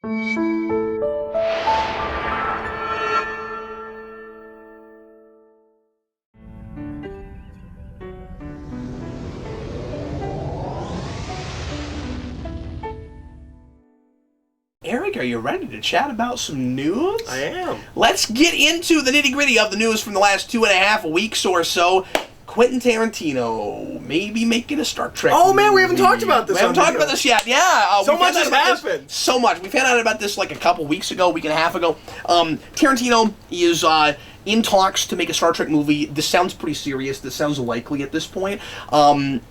Eric, are you ready to chat about some news? I am. Let's get into the nitty-gritty of the news from the last 2.5 weeks or so. Quentin Tarantino may be making a Star Trek movie. Man, we haven't talked about this. We haven't talked about this yet. Yeah. So much has happened. So much. We found out about this like a couple weeks ago, week and a half ago. Tarantino is in talks to make a Star Trek movie. This sounds pretty serious. This sounds likely at this point.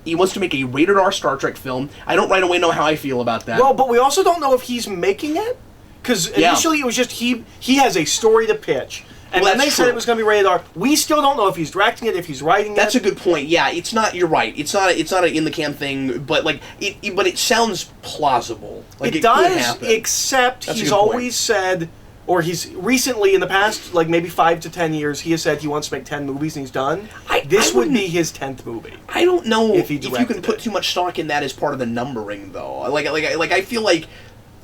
He wants to make a rated R Star Trek film. I don't right away know how I feel about that. Well, but we also don't know if he's making it. Because initially it was just he has a story to pitch. And then they said it was going to be rated R. We still don't know if he's directing it, if he's writing it. That's a good point. Yeah, it's not. You're right. It's not an in the can thing, but like but it sounds plausible. Like it does, could happen. Except he's always said, or he's recently in the past, like maybe 5 to 10 years, he has said he wants to make 10 movies and he's done. This would be his 10th movie. I don't know if you can put too much stock in that as part of the numbering, though. Like I feel like.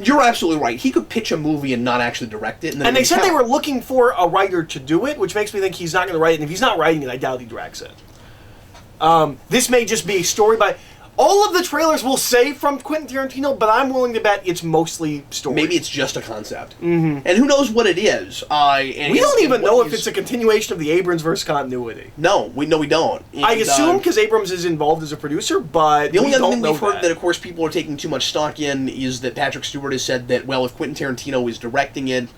You're absolutely right. He could pitch a movie and not actually direct it. And they said they were looking for a writer to do it, which makes me think he's not going to write it. And if he's not writing it, I doubt he directs it. This may just be a story by... All of the trailers will say from Quentin Tarantino, but I'm willing to bet it's mostly story. Maybe it's just a concept. Mm-hmm. And who knows what it is. We don't even know if it's a continuation of the Abrams versus continuity. No, we don't. I assume because Abrams is involved as a producer, but the only other thing we've heard that, of course, people are taking too much stock in is that Patrick Stewart has said that, well, if Quentin Tarantino is directing it,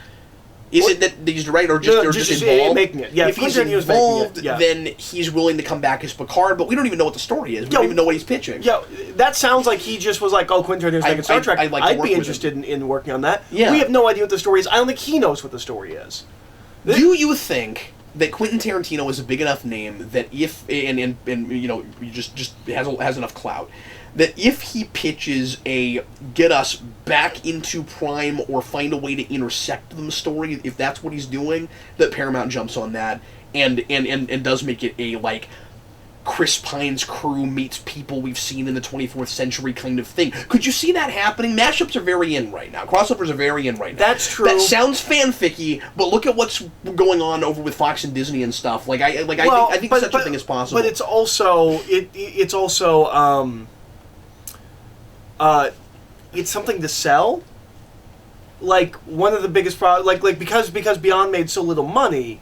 it that he's directing or just involved? Making it. Yeah, if he's involved, then he's willing to come back as Picard, but we don't even know what the story is. We don't even know what he's pitching. Yeah, that sounds like he just was like, oh, Quentin Tarantino's making Star Trek. I'd be interested in working on that. Yeah. We have no idea what the story is. I don't think he knows what the story is. Do you think that Quentin Tarantino is a big enough name that if, and you know, just has enough clout, that if he pitches a get us back into Prime or find a way to intersect them story, if that's what he's doing, that Paramount jumps on that and does make it a, like, Chris Pine's crew meets people we've seen in the 24th century kind of thing. Could you see that happening? Mashups are very in right now. Crossovers are very in right now. That's true. That sounds fanficky, but look at what's going on over with Fox and Disney and stuff. I think such a thing is possible. But it's also it's something to sell. Like one of the biggest problems, because Beyond made so little money,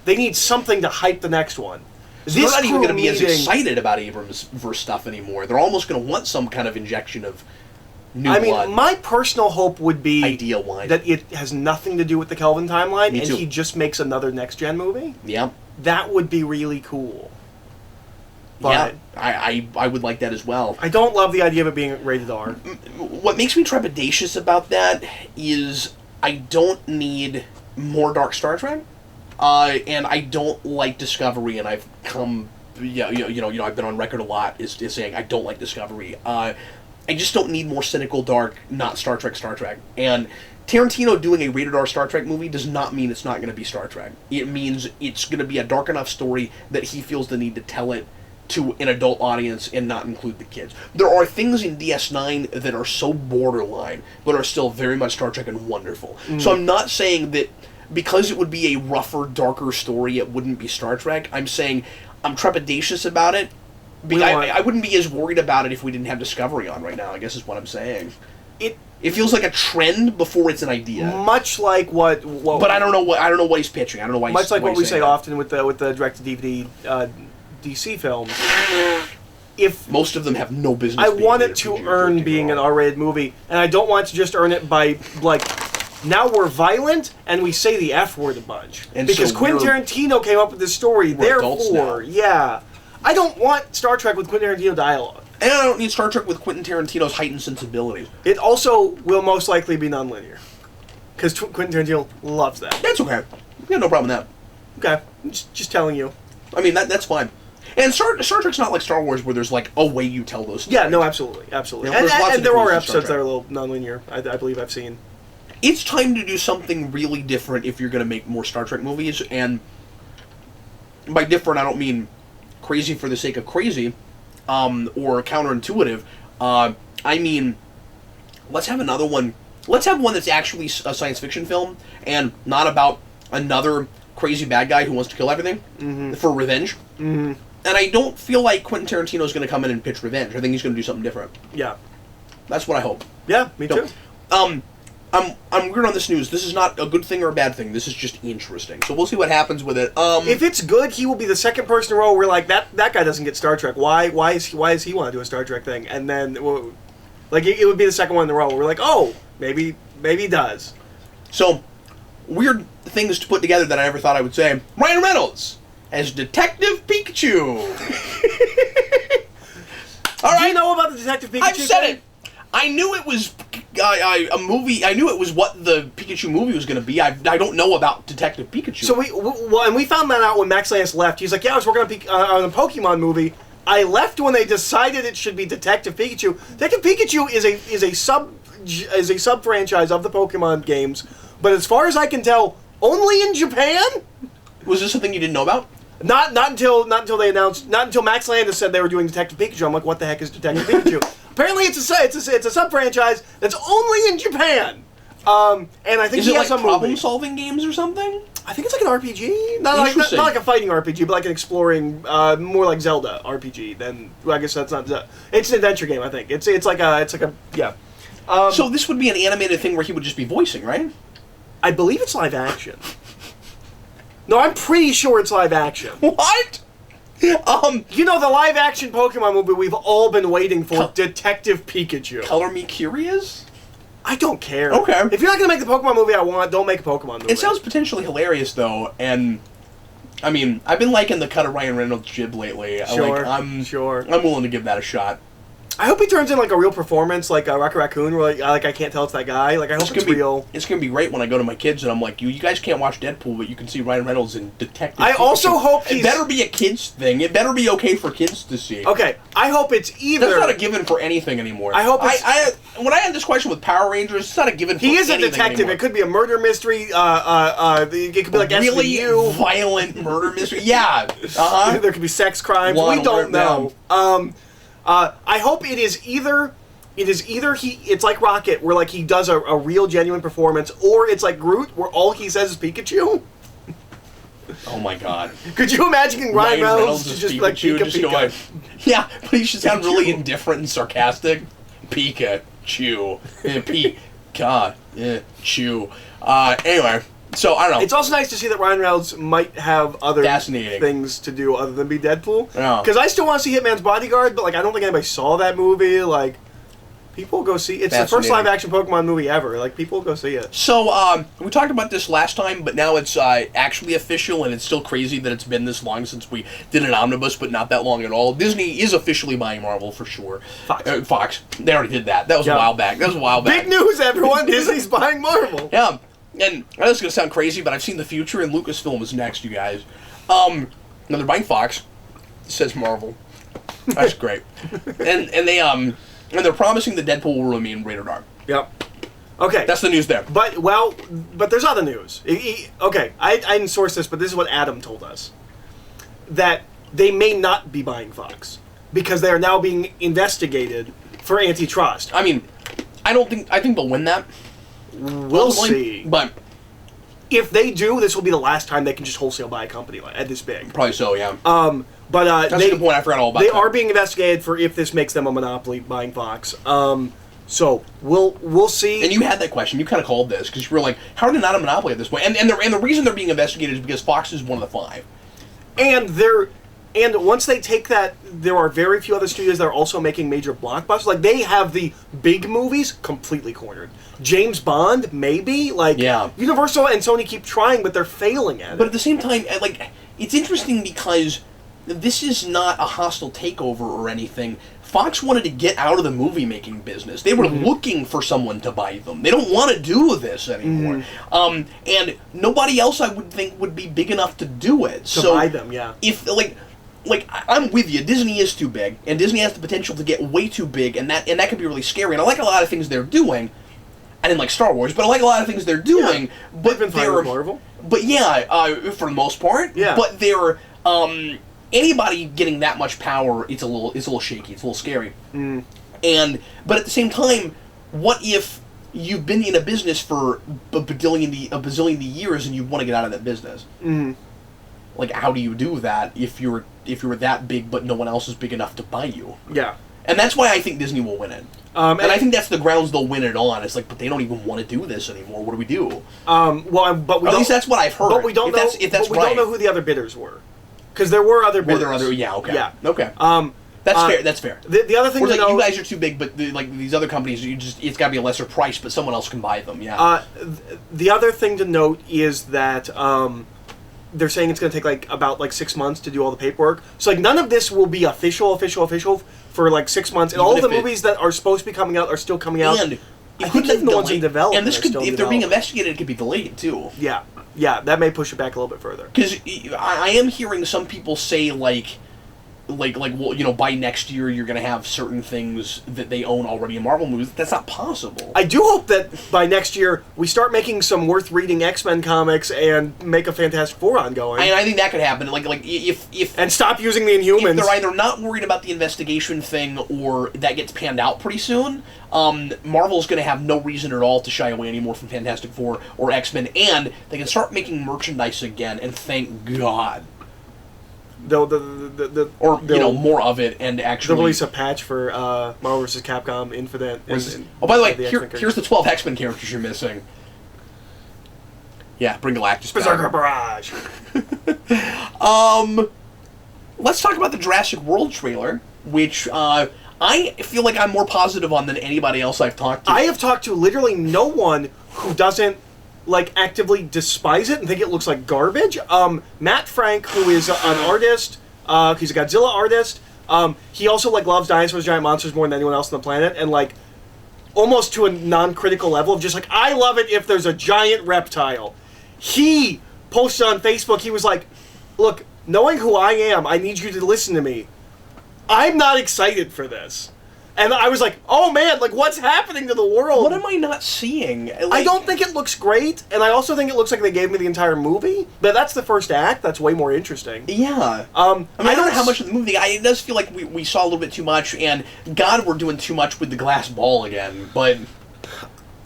they need something to hype the next one. So they're not even going to be as excited about Abrams verse stuff anymore. They're almost going to want some kind of injection of new blood. My personal hope would be idea-wise that it has nothing to do with the Kelvin timeline, and he just makes another next-gen movie. Yeah. That would be really cool. But yeah, I would like that as well. I don't love the idea of it being rated R. What makes me trepidatious about that is I don't need more Dark Star Trek. And I don't like Discovery, and I've come, I've been on record a lot is saying I don't like Discovery. I just don't need more cynical, dark, not Star Trek. And Tarantino doing a rated R Star Trek movie does not mean it's not going to be Star Trek. It means it's going to be a dark enough story that he feels the need to tell it to an adult audience and not include the kids. There are things in DS9 that are so borderline, but are still very much Star Trek and wonderful. So I'm not saying that because it would be a rougher, darker story, it wouldn't be Star Trek. I'm saying I'm trepidatious about it. I wouldn't be as worried about it if we didn't have Discovery on right now, I guess is what I'm saying. It feels like a trend before it's an idea. Much like what but I don't know what he's pitching. I don't know why. Much like what we say often with the direct-to-DVD DC films. If most of them have no business. I want it to earn being an R-rated movie, and I don't want to just earn it by now we're violent and we say the F word a bunch. And because so Quentin Tarantino came up with this story, therefore, I don't want Star Trek with Quentin Tarantino dialogue. And I don't need Star Trek with Quentin Tarantino's heightened sensibilities. It also will most likely be nonlinear. Because Quentin Tarantino loves that. That's okay. We have no problem with that. Okay. Just telling you. I mean, that's fine. And Star Trek's not like Star Wars where there's like a way you tell those stories. Yeah, no, absolutely. You know, and there are episodes that are a little nonlinear, I believe I've seen. It's time to do something really different if you're going to make more Star Trek movies, and by different, I don't mean crazy for the sake of crazy, or counterintuitive. I mean, let's have another one let's have one that's actually a science fiction film and not about another crazy bad guy who wants to kill everything for revenge. And I don't feel like Quentin Tarantino is going to come in and pitch revenge. I think he's going to do something different. Yeah. That's what I hope. Yeah, me too. I'm weird on this news. This is not a good thing or a bad thing. This is just interesting. So we'll see what happens with it. If it's good, he will be the second person in a row where like that guy doesn't get Star Trek. Why does he want to do a Star Trek thing? And then like it would be the second one in a row where we're like, oh, maybe he does. So weird things to put together that I never thought I would say. Ryan Reynolds as Detective Pikachu. All right. Do you know about the Detective Pikachu? I've said it. I knew it was a movie. I knew it was what the Pikachu movie was going to be. I don't know about Detective Pikachu. So we found that out when Max Lance left. He's like, yeah, I was working on a Pokemon movie. I left when they decided it should be Detective Pikachu. Detective Pikachu is a sub franchise of the Pokemon games, but as far as I can tell, only in Japan. Was this something you didn't know about? Not until they announced. Not until Max Landis said they were doing Detective Pikachu. I'm like, what the heck is Detective Pikachu? Apparently, it's a sub franchise that's only in Japan. And I think is it like problem-solving games or something? I think it's like an RPG, not like a fighting RPG, but like an exploring, more like Zelda RPG. Then well, I guess that's not. It's an adventure game. I think it's like a yeah. So this would be an animated thing where he would just be voicing, right? I believe it's live action. No, I'm pretty sure it's live action. What? You know the live action Pokemon movie we've all been waiting for, Detective Pikachu. Color me curious? I don't care. Okay. If you're not going to make the Pokemon movie I want, don't make a Pokemon movie. It sounds potentially hilarious, though, and I mean, I've been liking the cut of Ryan Reynolds' jib lately. Sure, I'm sure. I'm willing to give that a shot. I hope he turns in like a real performance, like Rocket Raccoon, where like I can't tell it's that guy. Like I hope it's real. It's gonna be great when I go to my kids and I'm like, you guys can't watch Deadpool, but you can see Ryan Reynolds in Detective I Pikachu. also hope it better be a kids thing. It better be okay for kids to see. Okay, I hope it's either. That's not a given for anything anymore. I hope it's. When I had this question with Power Rangers, it's not a given for anything anymore. He is a detective. Anymore. It could be a murder mystery. It could be like really SVU. Violent murder mystery. Yeah. There could be sex crimes. We don't know. I hope it is either. It's like Rocket, where like he does a real genuine performance, or it's like Groot, where all he says is Pikachu. Oh my God! Could you imagine Ryan Reynolds just like Pika? Going, yeah, but he should sound really indifferent and sarcastic. Pikachu, Pikachu. Anyway. So, I don't know. It's also nice to see that Ryan Reynolds might have other Fascinating. things to do other than be Deadpool. Yeah. Because I still want to see Hitman's Bodyguard, but like I don't think anybody saw that movie. Like, people go see it's the first live-action Pokemon movie ever. Like, people go see it. So, we talked about this last time, but now it's actually official, and it's still crazy that it's been this long since we did an omnibus, but not that long at all. Disney is officially buying Marvel, for sure. Fox. They already did that. That was a while back. Big news, everyone! Disney's buying Marvel! Yeah. And I know this is going to sound crazy, but I've seen the future, and Lucasfilm is next, you guys. Now they're buying Fox. It says Marvel. That's great. And they're promising that Deadpool will remain rated R. Yep. Okay. That's the news there. But there's other news. Okay, I didn't source this, but this is what Adam told us. That they may not be buying Fox. Because they are now being investigated for antitrust. I mean, I think they'll win that. We'll see. But if they do, this will be the last time they can just wholesale buy a company like this big. Probably so, yeah. But that's a good point. I forgot all about that. They are being investigated for if this makes them a monopoly buying Fox. So we'll see. And you had that question. You kind of called this because you were like, "How are they not a monopoly at this point?" And the reason they're being investigated is because Fox is one of the 5. And once they take that, there are very few other studios that are also making major blockbusters. Like, they have the big movies completely cornered. James Bond, maybe? Like, yeah. Universal and Sony keep trying, but they're failing at it. But at the same time, like, it's interesting because this is not a hostile takeover or anything. Fox wanted to get out of the movie-making business. They were looking for someone to buy them. They don't want to do this anymore. And nobody else, I would think, would be big enough to do it. To buy them, yeah. If, like, I'm with you. Disney is too big, and Disney has the potential to get way too big, and that can be really scary. And I like a lot of things they're doing. I didn't like Star Wars, but I like a lot of things they're doing. Yeah, but they're fine with Marvel. But yeah, for the most part. Yeah. But they're anybody getting that much power, it's a little shaky. It's a little scary. But at the same time, what if you've been in a business for a bazillion years, and you want to get out of that business. Mm-hmm. Like, how do you do that if you're that big, but no one else is big enough to buy you? Yeah. And that's why I think Disney will win it. And I think that's the grounds they'll win it on. It's like, but they don't even want to do this anymore. What do we do? But at least that's what I've heard. But we don't know. We don't know who the other bidders were, because there were other bidders. Okay. Yeah. Okay. That's fair. That's fair. The other thing, you guys are too big, but these other companies, it's got to be a lesser price, but someone else can buy them. Yeah. The other thing to note is that they're saying it's going to take about 6 months to do all the paperwork. So none of this will be official for 6 months, and all of the movies that are supposed to be coming out are still coming out. And I think even the ones in development. And this could, if they're being investigated, it could be delayed too. Yeah, that may push it back a little bit further. Because I am hearing some people say well, by next year you're going to have certain things that they own already in Marvel movies. That's not possible. I do hope that by next year we start making some worth reading X-Men comics and make a Fantastic Four ongoing. And I think that could happen. If and stop using the Inhumans. If they're either not worried about the investigation thing or that gets panned out pretty soon, Marvel's going to have no reason at all to shy away anymore from Fantastic Four or X-Men, and they can start making merchandise again. And thank God. More of it, and actually they'll release a patch for Marvel vs. Capcom Infinite. By the way, here's the 12 X-Men characters you're missing. Yeah, bring Galactus back. Berserker Barrage. Let's talk about the Jurassic World trailer, which I feel like I'm more positive on than anybody else I've talked to. I have talked to literally no one who doesn't actively despise it and think it looks like garbage. Matt Frank, who is an artist, he's a Godzilla artist. He also loves dinosaurs, giant monsters more than anyone else on the planet, and almost to a non-critical level of just I love it if there's a giant reptile. He posted on Facebook. He was like, "Look, knowing who I am, I need you to listen to me. I'm not excited for this." And I was like, oh man, what's happening to the world? What am I not seeing? I don't think it looks great, and I also think it looks like they gave me the entire movie. But that's the first act. That's way more interesting. Yeah. I don't know how much of the movie. It does feel like we saw a little bit too much, and God, we're doing too much with the glass ball again. But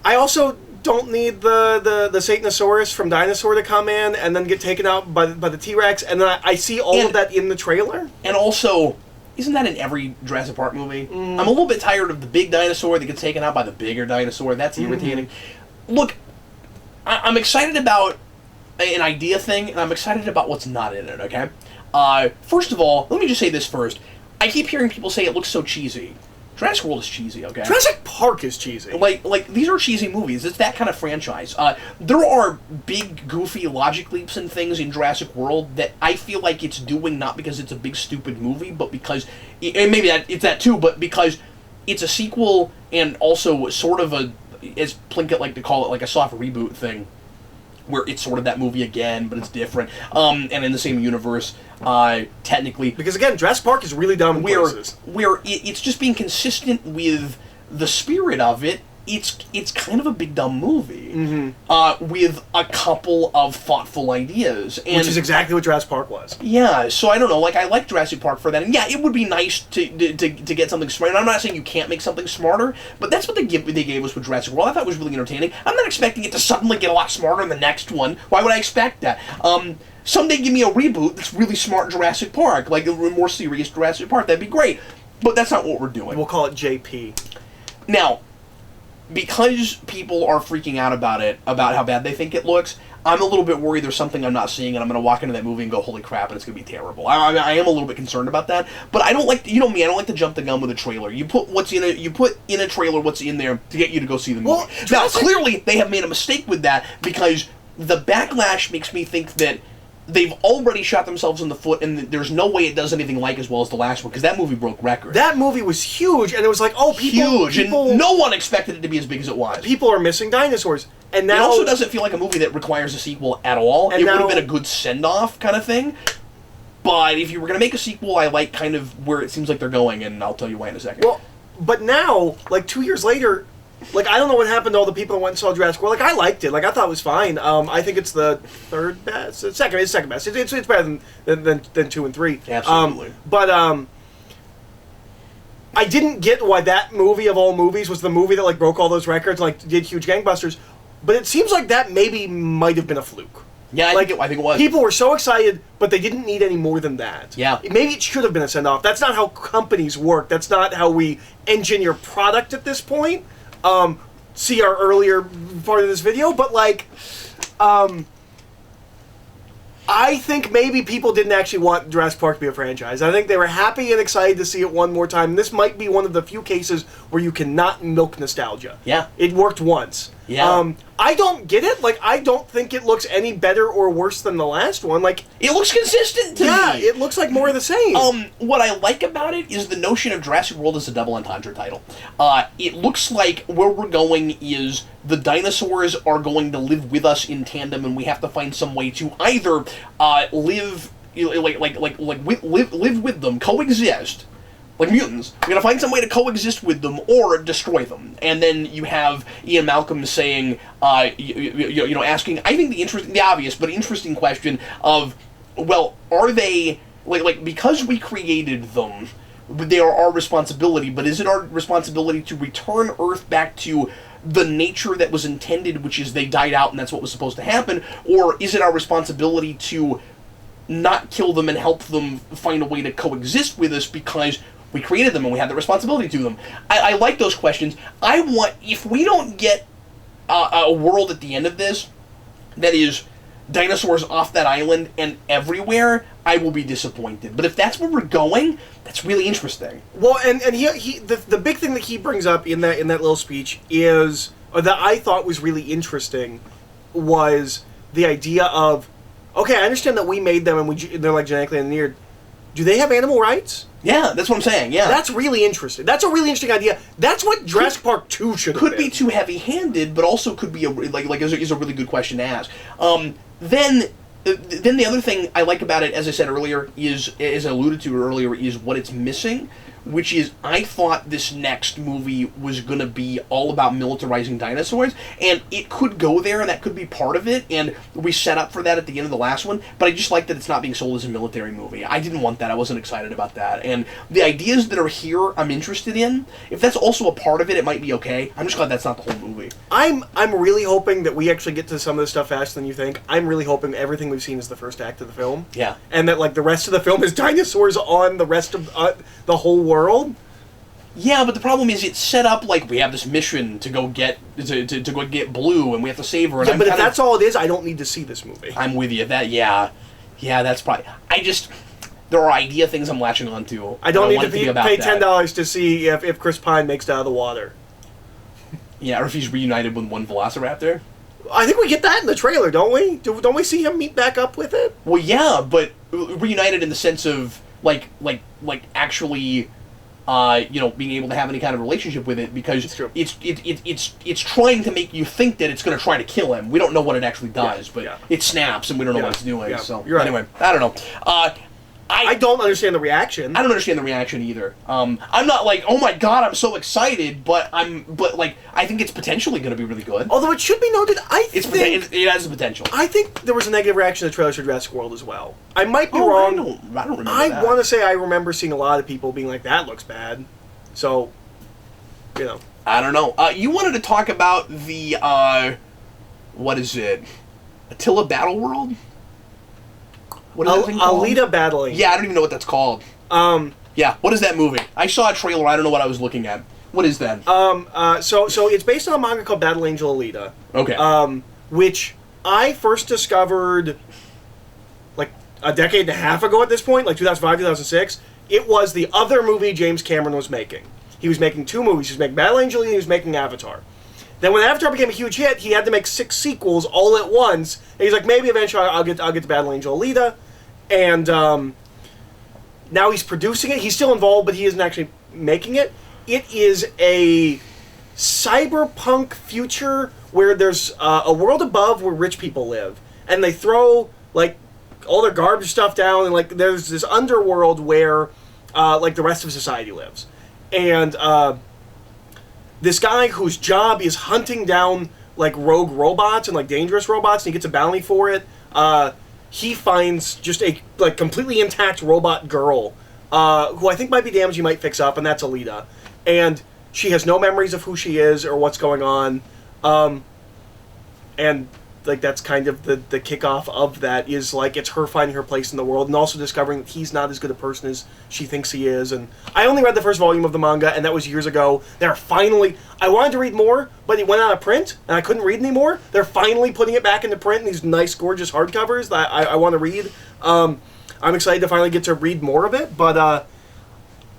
I also don't need the Satanosaurus from Dinosaur to come in and then get taken out by the T-Rex, and then I see all of that in the trailer. And also, isn't that in every Jurassic Park movie? I'm a little bit tired of the big dinosaur that gets taken out by the bigger dinosaur. That's irritating. Look, I'm excited about an idea thing, and I'm excited about what's not in it, okay? First of all, let me just say this first. I keep hearing people say it looks so cheesy. Jurassic World is cheesy, okay? Jurassic Park is cheesy. These are cheesy movies. It's that kind of franchise. There are big, goofy logic leaps and things in Jurassic World that I feel like it's doing not because it's a big, stupid movie, but because, and maybe it's that too, but because it's a sequel and also sort of as Plinkett like to call it, a soft reboot thing, where it's sort of that movie again, but it's different, and in the same universe, technically. Because again, Jurassic Park is really dumb in places. Where it's just being consistent with the spirit of it. It's kind of a big dumb movie, with a couple of thoughtful ideas, which is exactly what Jurassic Park was. Yeah, so I don't know. I like Jurassic Park for that, and yeah, it would be nice to get something smart. And I'm not saying you can't make something smarter, but that's what they gave us with Jurassic World. I thought it was really entertaining. I'm not expecting it to suddenly get a lot smarter in the next one. Why would I expect that? Someday give me a reboot that's really smart Jurassic Park, a more serious Jurassic Park. That'd be great. But that's not what we're doing. We'll call it JP. Now, because people are freaking out about how bad they think it looks, I'm a little bit worried there's something I'm not seeing, and I'm going to walk into that movie and go, holy crap, and it's going to be terrible. I am a little bit concerned about that, but I don't like, me, I don't like to jump the gun with a trailer. You put in a trailer what's in there to get you to go see the movie. Well, now, clearly, they have made a mistake with that, because the backlash makes me think that they've already shot themselves in the foot, and there's no way it does anything as well as the last one, because that movie broke records. That movie was huge, and it was huge, and no one expected it to be as big as it was. People are missing dinosaurs, and now it also doesn't feel like a movie that requires a sequel at all. It would have been a good send-off kind of thing, but if you were going to make a sequel, I like kind of where it seems like they're going, and I'll tell you why in a second. Well, but now, 2 years later, I don't know what happened to all the people who went and saw Jurassic World. I liked it. I thought it was fine. I think it's the third best. It's second best. It's better than 2 and 3. Absolutely. But I didn't get why that movie of all movies was the movie that like broke all those records, like did huge gangbusters. But it seems like that maybe might have been a fluke. Yeah, I think it was. People were so excited, but they didn't need any more than that. Yeah. Maybe it should have been a send-off. That's not how companies work. That's not how we engineer product at this point. See our earlier part of this video, but like, I think maybe people didn't actually want Jurassic Park to be a franchise. I think they were happy and excited to see it one more time. This might be one of the few cases where you cannot milk nostalgia. Yeah. It worked once. Yeah. I don't get it. Like, I don't think it looks any better or worse than the last one. Like, it looks consistent to me. Yeah, it looks like more of the same. What I like about it is the notion of Jurassic World as a double entendre title. It looks like where we're going is the dinosaurs are going to live with us in tandem, and we have to find some way to either live with them, coexist. Like mutants, we're gonna find some way to coexist with them or destroy them. And then you have Ian Malcolm saying, asking, I think the obvious but interesting question of, well, are they because we created them, they are our responsibility, but is it our responsibility to return Earth back to the nature that was intended, which is they died out and that's what was supposed to happen, or is it our responsibility to not kill them and help them find a way to coexist with us because we created them and we have the responsibility to them? I like those questions. If we don't get a world at the end of this that is dinosaurs off that island and everywhere, I will be disappointed. But if that's where we're going, that's really interesting. Well, and the big thing that he brings up in that little speech is, or that I thought was really interesting, was the idea of, okay, I understand that we made them and they're like genetically engineered. Do they have animal rights? Yeah, that's what I'm saying, yeah. That's really interesting. That's a really interesting idea. That's what Jurassic Park 2 should have been. Could be too heavy-handed, but also could be is a really good question to ask. Then the other thing I like about it, as I said earlier, is, as I alluded to earlier, is what it's missing, which is I thought this next movie was going to be all about militarizing dinosaurs, and it could go there, and that could be part of it, and we set up for that at the end of the last one, but I just like that it's not being sold as a military movie. I didn't want that. I wasn't excited about that, and the ideas that are here I'm interested in. If that's also a part of it, it might be okay. I'm just glad that's not the whole movie. I'm really hoping that we actually get to some of this stuff faster than you think. I'm really hoping everything we've seen is the first act of the film. Yeah. And that, like, the rest of the film is dinosaurs on the rest of the whole world. Yeah, but the problem is it's set up like we have this mission to go get to go get Blue, and we have to save her. And yeah, but if that's all it is, I don't need to see this movie. I'm with you. Yeah, that's probably. There are idea things I'm latching onto. I don't need to pay $10 to see if Chris Pine makes it out of the water. Yeah, or if he's reunited with one Velociraptor. I think we get that in the trailer, don't we? Don't we see him meet back up with it? Well, yeah, but reunited in the sense of like actually. Being able to have any kind of relationship with it, because it's trying to make you think that it's going to try to kill him. We don't know what it actually does, but it snaps and we don't know what it's doing. Yeah. So anyway, I don't know. I don't understand the reaction. I don't understand the reaction either. I'm not like, oh my god, I'm so excited, but I think it's potentially going to be really good. Although it should be noted, it has the potential. I think there was a negative reaction to the trailers for Jurassic World as well. I might be wrong. I don't remember. I want to say I remember seeing a lot of people being like, that looks bad. So, I don't know. You wanted to talk about the, what is it? Attila Battle World? What is that thing called? Alita Battle Angel. Yeah, I don't even know what that's called. Yeah, what is that movie? I saw a trailer, I don't know what I was looking at. What is that? So it's based on a manga called Battle Angel Alita. Okay. Which I first discovered like a decade and a half ago at this point, like 2005, 2006. It was the other movie James Cameron was making. He was making two movies. He was making Battle Angel and he was making Avatar. Then when Avatar became a huge hit, he had to make 6 sequels all at once. And he's like, maybe eventually I'll get to Battle Angel Alita. And now he's producing it. He's still involved, but he isn't actually making it. It is a cyberpunk future where there's a world above where rich people live. And they throw, like, all their garbage stuff down. And, like, there's this underworld where, like, the rest of society lives. And this guy whose job is hunting down, like, rogue robots and, like, dangerous robots, and he gets a bounty for it, he finds just a completely intact robot girl who I think might be damaged, he might fix up, and that's Alita. And she has no memories of who she is or what's going on. And like that's kind of the kickoff of that is like it's her finding her place in the world and also discovering that he's not as good a person as she thinks he is. And I only read the first volume of the manga, and that was years ago. They're finally... I wanted to read more, but it went out of print, and I couldn't read anymore. They're finally putting it back into print in these nice, gorgeous hardcovers that I want to read. I'm excited to finally get to read more of it, but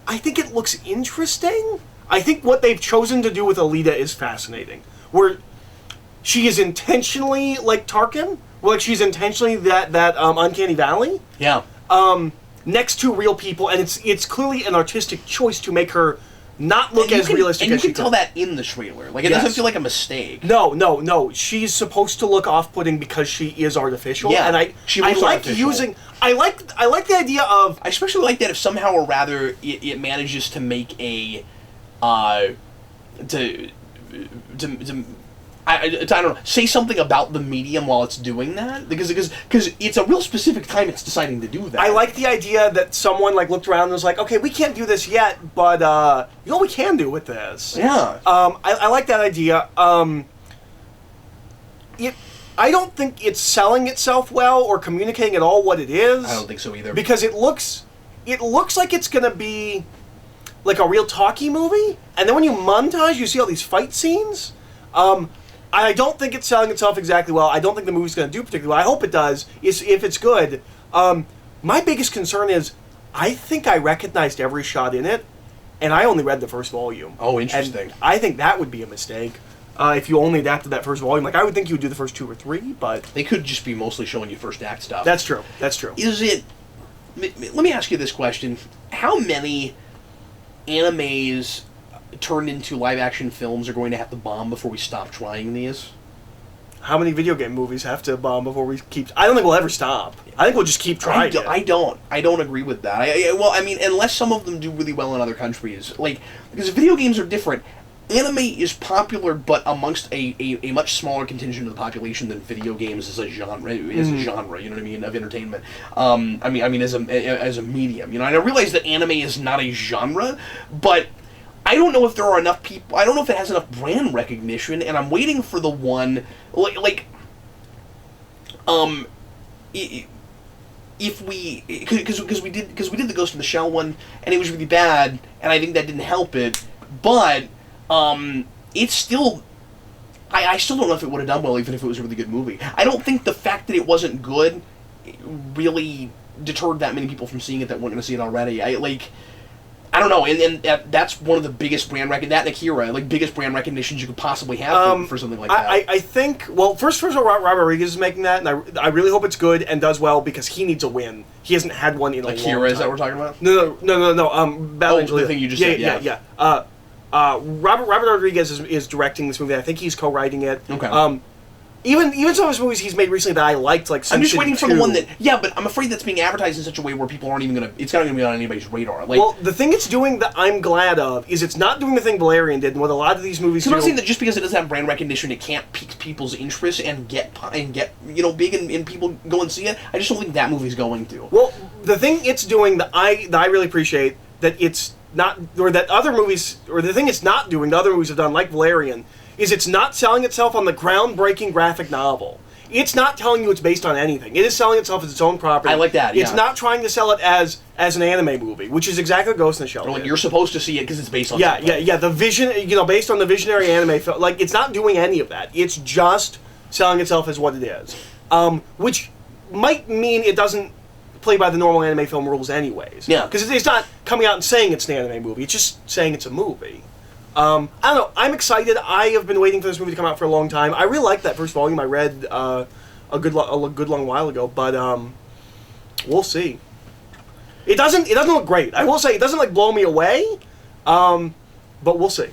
I think it looks interesting. I think what they've chosen to do with Alita is fascinating. Where she is intentionally like Tarkin, like she's intentionally that Uncanny Valley. Yeah. Next to real people, and it's clearly an artistic choice to make her not look as realistic as she can tell that in the trailer. Like, it doesn't feel like a mistake. No. She's supposed to look off-putting because she is artificial. Yeah, and I like using... I like the idea of... I especially like that if somehow or rather it manages to make a... I don't know, say something about the medium while it's doing that, because it's a real specific time it's deciding to do that. I like the idea that someone like looked around and was like, okay, we can't do this yet, but you know what we can do with this? Yeah. I like that idea. I don't think it's selling itself well or communicating at all what it is. I don't think so either. Because it looks like it's gonna be like a real talkie movie, and then when you montage, you see all these fight scenes. I don't think it's selling itself exactly well. I don't think the movie's going to do particularly well. I hope it does, if it's good. My biggest concern is, I think I recognized every shot in it, and I only read the first volume. Oh, interesting. And I think that would be a mistake, if you only adapted that first volume. Like, I would think you would do the first 2 or 3, but... They could just be mostly showing you first act stuff. That's true. Is it... Let me ask you this question. How many animes turned into live-action films are going to have to bomb before we stop trying these? How many video game movies have to bomb before we keep... I don't think we'll ever stop. I think we'll just keep trying it. I don't agree with that. Well, I mean, unless some of them do really well in other countries. Like, because video games are different. Anime is popular, but amongst a much smaller contingent of the population than video games as a genre, you know what I mean, of entertainment. I mean, as a medium, you know. And I realize that anime is not a genre, but I don't know if there are enough people. I don't know if it has enough brand recognition, and I'm waiting for the one if we because we did the Ghost in the Shell one, and it was really bad, and I think that didn't help it, but. It's still... I still don't know if it would have done well, even if it was a really good movie. I don't think the fact that it wasn't good really deterred that many people from seeing it that weren't going to see it already. I don't know, and that's one of the biggest brand that and Akira, biggest brand recognitions you could possibly have for something like that. I think, well, first of all, Robert Rodriguez is making that, and I really hope it's good and does well, because he needs a win. He hasn't had one in a long time. Akira, is that what we're talking about? No. Battle Angel. The thing you just said, yeah. Robert Rodriguez is directing this movie. I think he's co-writing it. Okay. Even some of his movies he's made recently that I liked, like I'm just waiting for the one that... Yeah, but I'm afraid that's being advertised in such a way where people aren't even going to... It's not going to be on anybody's radar. Well, the thing it's doing that I'm glad of is it's not doing the thing Valerian did, and what a lot of these movies do... I'm not saying that just because it doesn't have brand recognition, it can't pique people's interest and get big and people go and see it. I just don't think that movie's going to. Well, the thing it's doing that I really appreciate, that it's not... Or that other movies... Or the thing it's not doing, the other movies have done, like Valerian... is it's not selling itself on the groundbreaking graphic novel. It's not telling you it's based on anything. It is selling itself as its own property. I like that, yeah. It's not trying to sell it as an anime movie, which is exactly what Ghost in the Shell did. You're supposed to see it because it's based on something. Yeah, the vision, based on the visionary anime film. It's not doing any of that. It's just selling itself as what it is. Which might mean it doesn't play by the normal anime film rules anyways. Yeah. Because it's not coming out and saying it's an anime movie. It's just saying it's a movie. I don't know. I'm excited. I have been waiting for this movie to come out for a long time. I really liked that first volume I read a good long while ago, but we'll see. It doesn't look great. I will say it doesn't blow me away, but we'll see.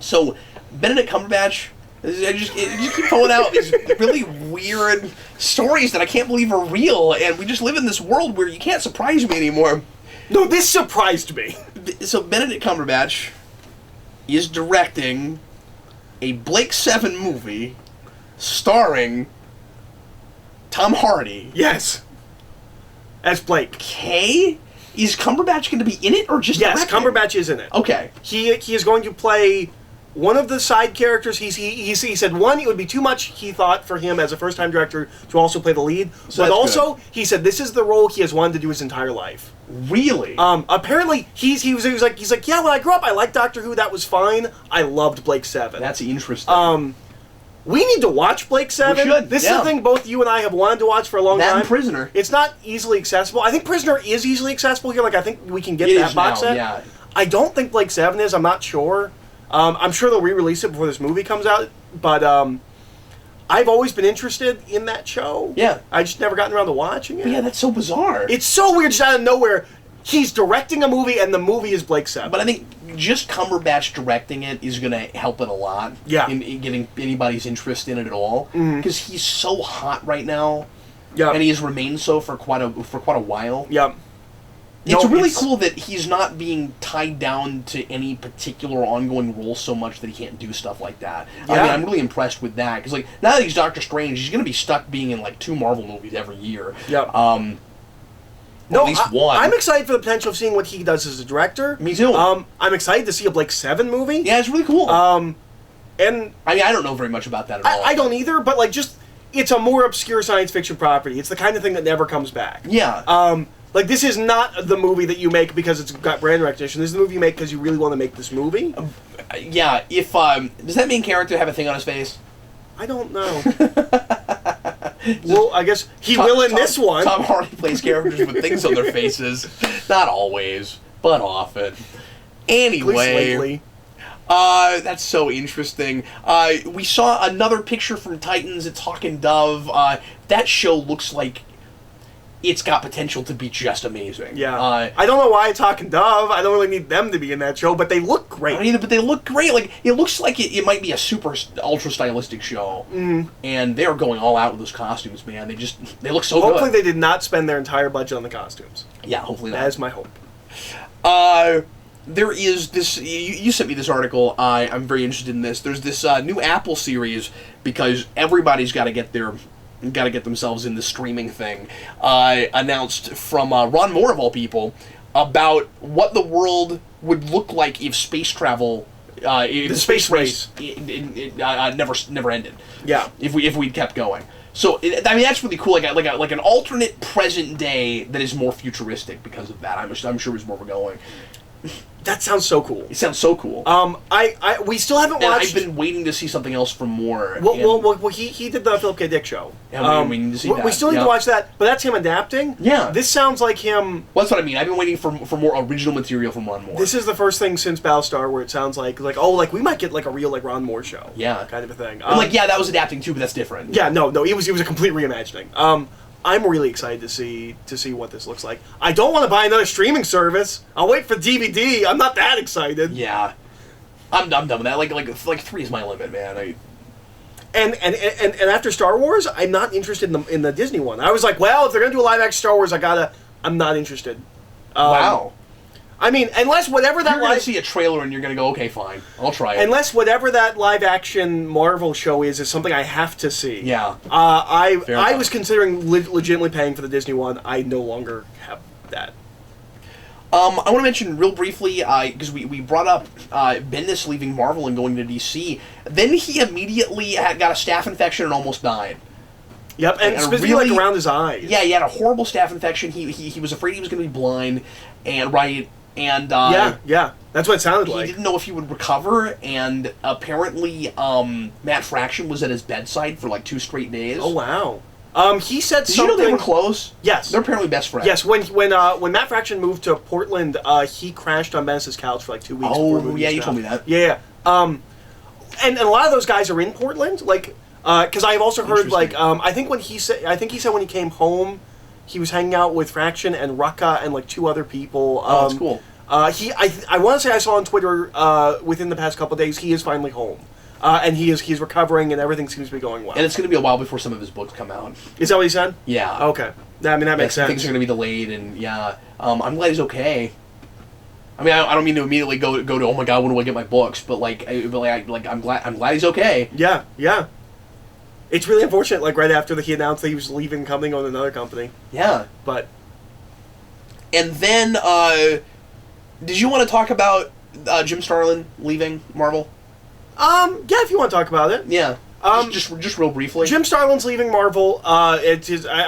So Benedict Cumberbach, you just keep pulling out these really weird stories that I can't believe are real, and we just live in this world where you can't surprise me anymore. No, this surprised me. So Benedict Cumberbatch is directing a Blake 7 movie starring Tom Hardy. Yes. As Blake. Okay? Is Cumberbatch going to be in it or just Yes, directing? Cumberbatch is in it. Okay. He is going to play one of the side characters. He said, one, it would be too much, he thought, for him as a first-time director to also play the lead. So but also, good. he said this is the role he has wanted to do his entire life. Really? Apparently, he was like, yeah, when I grew up, I liked Doctor Who, that was fine. I loved Blake Seven. That's interesting. We need to watch Blake Seven. We should, This is the thing both you and I have wanted to watch for a long time. And Prisoner. It's not easily accessible. I think Prisoner is easily accessible here. Like, I think we can get It that is box now, set. yeah. I don't think Blake Seven is. I'm not sure. I'm sure they'll re-release it before this movie comes out. But I've always been interested in that show. Yeah. I just never gotten around to watching it. But yeah, that's so bizarre. It's so weird, just out of nowhere. He's directing a movie, and the movie is Blake Seven. But I think just Cumberbatch directing it is going to help it a lot. Yeah. In getting anybody's interest in it at all. Because he's so hot right now. Yeah. And he has remained so for quite a while. Yep. It's really cool that he's not being tied down to any particular ongoing role so much that he can't do stuff like that. Yeah. I mean, I'm really impressed with that. Because, like, now that he's Doctor Strange, he's going to be stuck being in, like, 2 Marvel movies every year. Yep. At least one. I'm excited for the potential of seeing what he does as a director. Me too. I'm excited to see a Blake Seven movie. Yeah, it's really cool. And I mean, I don't know very much about that at all. I don't either, but like, just it's a more obscure science fiction property. It's the kind of thing that never comes back. Yeah. Like, this is not the movie that you make because it's got brand recognition. This is the movie you make because you really want to make this movie. Yeah. If does that main character have a thing on his face? I don't know. Well, I guess he will in this one. Tom Hardy plays characters with things on their faces. Not always, but often. Anyway, that's so interesting. We saw another picture from Titans. It's Hawk and Dove. That show looks like it's got potential to be just amazing. Yeah. I don't know why it's Hawk and Dove. I don't really need them to be in that show, but they look great. I mean, but they look great. Like, it looks like it might be a super ultra stylistic show. And they're going all out with those costumes, man. They look so good. Hopefully they did not spend their entire budget on the costumes. Yeah, hopefully not. That is my hope. There is this. You sent me this article. I'm very interested in this. There's this new Apple series because everybody's got to get themselves in the streaming thing. Announced from Ron Moore of all people about what the world would look like if space travel, if the space race, never ended. Yeah. If we'd kept going. So I mean, that's really cool. Like an alternate present day that is more futuristic because of that. I'm sure is where we're going. That sounds so cool. It sounds so cool. We still haven't watched. I've been waiting to see something else from Moore. Well, he did the Philip K. Dick show. Yeah, we need to see that. We still need to watch that, but that's him adapting. Yeah. This sounds like him. Well, that's what I mean. I've been waiting for more original material from Ron Moore. This is the first thing since Battlestar where it sounds like we might get like a real like Ron Moore show. Yeah. Kind of a thing. That was adapting too, but that's different. Yeah, no, it was a complete reimagining. I'm really excited to see what this looks like. I don't want to buy another streaming service. I'll wait for DVD. I'm not that excited. Yeah, I'm done with that. Like 3 is my limit, man. And after Star Wars, I'm not interested in the Disney one. I was like, well, if they're gonna do a live action Star Wars, I'm not interested. Wow. I mean, unless whatever that you're gonna see a trailer and you're gonna go, okay, fine, I'll try it. Unless whatever that live action Marvel show is something I have to see. Yeah. I was considering legitimately paying for the Disney one. I no longer have that. I want to mention real briefly, because we brought up Bendis leaving Marvel and going to DC. Then he immediately got a staph infection and almost died. Yep, and specifically around his eyes. Yeah, he had a horrible staph infection. He was afraid he was going to be blind, and yeah, that's what it sounded like. He didn't know if he would recover, and apparently Matt Fraction was at his bedside for like 2 straight days. Oh wow. He said Did something. you know they were close? Yes, they're apparently best friends. Yes, when Matt Fraction moved to Portland, he crashed on Bendis' couch for like 2 weeks. Oh yeah, you told me that. Yeah, and a lot of those guys are in Portland, like, because I've also heard like, I think he said when he came home, he was hanging out with Fraction and Rucka and like 2 other people. Oh, that's cool. I want to say I saw on Twitter within the past couple of days he is finally home. And he's recovering, and everything seems to be going well. And it's going to be a while before some of his books come out. Is that what he said? Yeah. Okay. I mean, that makes sense. Things are going to be delayed, and yeah. I'm glad he's okay. I mean, I don't mean to immediately go to oh my god, when do I get my books? But I'm glad he's okay. Yeah, yeah. It's really unfortunate. Like right after he announced that he was leaving, coming on another company. Yeah. But And then, did you want to talk about Jim Starlin leaving Marvel? Yeah, if you want to talk about it. Yeah. Just real briefly. Jim Starlin's leaving Marvel. I